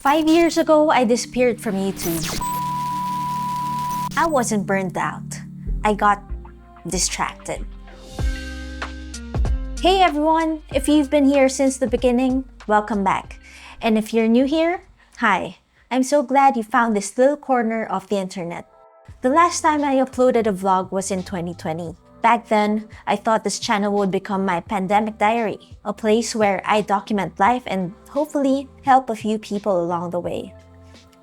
5 years ago, I disappeared from YouTube. I wasn't burned out. I got distracted. Hey everyone! If you've been here since the beginning, welcome back. And if you're new here, hi. I'm so glad you found this little corner of the internet. The last time I uploaded a vlog was in 2020. Back then, I thought this channel would become my pandemic diary, a place where I document life and hopefully help a few people along the way.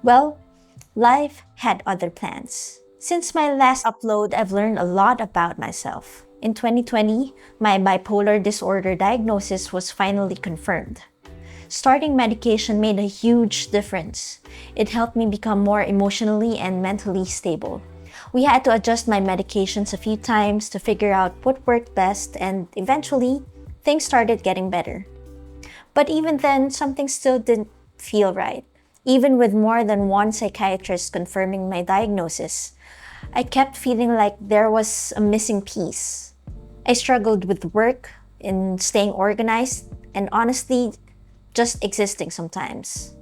Well, life had other plans. Since my last upload, I've learned a lot about myself. In 2020, my bipolar disorder diagnosis was finally confirmed. Starting medication made a huge difference. It helped me become more emotionally and mentally stable. We had to adjust my medications a few times to figure out what worked best, and eventually, things started getting better. But even then, something still didn't feel right. Even with more than one psychiatrist confirming my diagnosis, I kept feeling like there was a missing piece. I struggled with work, in staying organized, and honestly, just existing sometimes.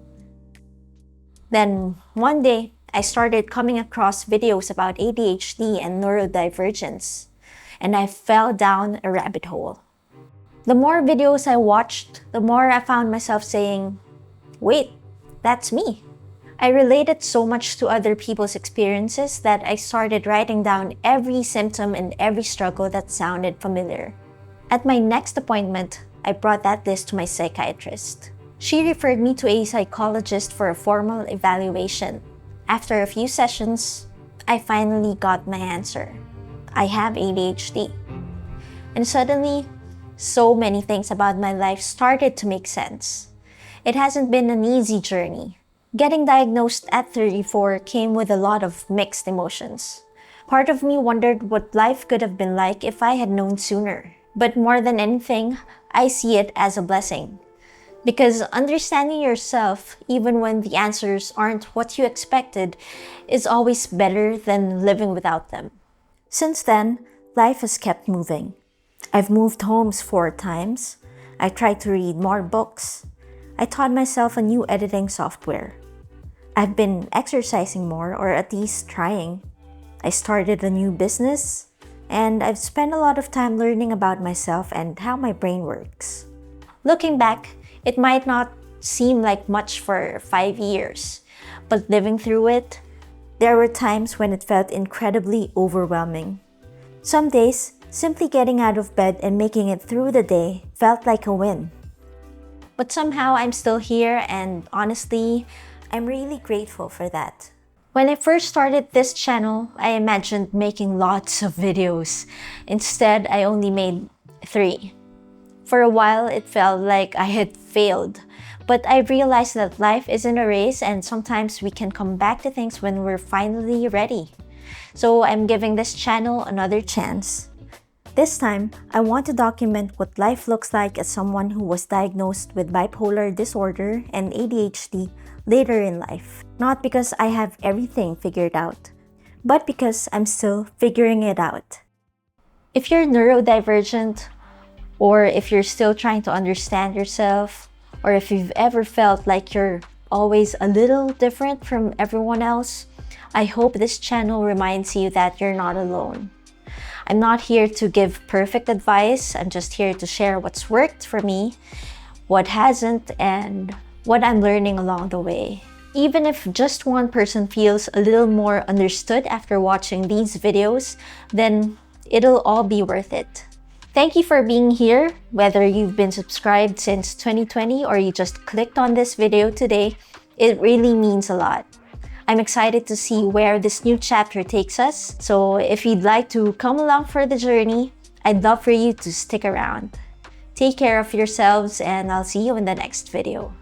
Then, one day, I started coming across videos about ADHD and neurodivergence, and I fell down a rabbit hole. The more videos I watched, the more I found myself saying, wait, that's me. I related so much to other people's experiences that I started writing down every symptom and every struggle that sounded familiar. At my next appointment, I brought that list to my psychiatrist. She referred me to a psychologist for a formal evaluation. After a few sessions, I finally got my answer. I have ADHD. And suddenly, so many things about my life started to make sense. It hasn't been an easy journey. Getting diagnosed at 34 came with a lot of mixed emotions. Part of me wondered what life could have been like if I had known sooner. But more than anything, I see it as a blessing. Because understanding yourself, even when the answers aren't what you expected, is always better than living without them. Since then, life has kept moving. I've moved homes 4 times. I tried to read more books. I taught myself a new editing software. I've been exercising more, or at least trying. I started a new business, and I've spent a lot of time learning about myself and how my brain works. Looking back, it might not seem like much for 5 years, but living through it, there were times when it felt incredibly overwhelming. Some days, simply getting out of bed and making it through the day felt like a win. But somehow I'm still here, and honestly, I'm really grateful for that. When I first started this channel, I imagined making lots of videos. Instead, I only made 3. For a while, it felt like I had failed, but I realized that life isn't a race and sometimes we can come back to things when we're finally ready. So I'm giving this channel another chance. This time, I want to document what life looks like as someone who was diagnosed with bipolar disorder and ADHD later in life. Not because I have everything figured out, but because I'm still figuring it out. If you're neurodivergent, or if you're still trying to understand yourself, or if you've ever felt like you're always a little different from everyone else, I hope this channel reminds you that you're not alone. I'm not here to give perfect advice. I'm just here to share what's worked for me, what hasn't, and what I'm learning along the way. Even if just one person feels a little more understood after watching these videos, then it'll all be worth it. Thank you for being here, whether you've been subscribed since 2020 or you just clicked on this video today. It really means a lot. I'm excited to see where this new chapter takes us. So if you'd like to come along for the journey, I'd love for you to stick around. Take care of yourselves, and I'll see you in the next video.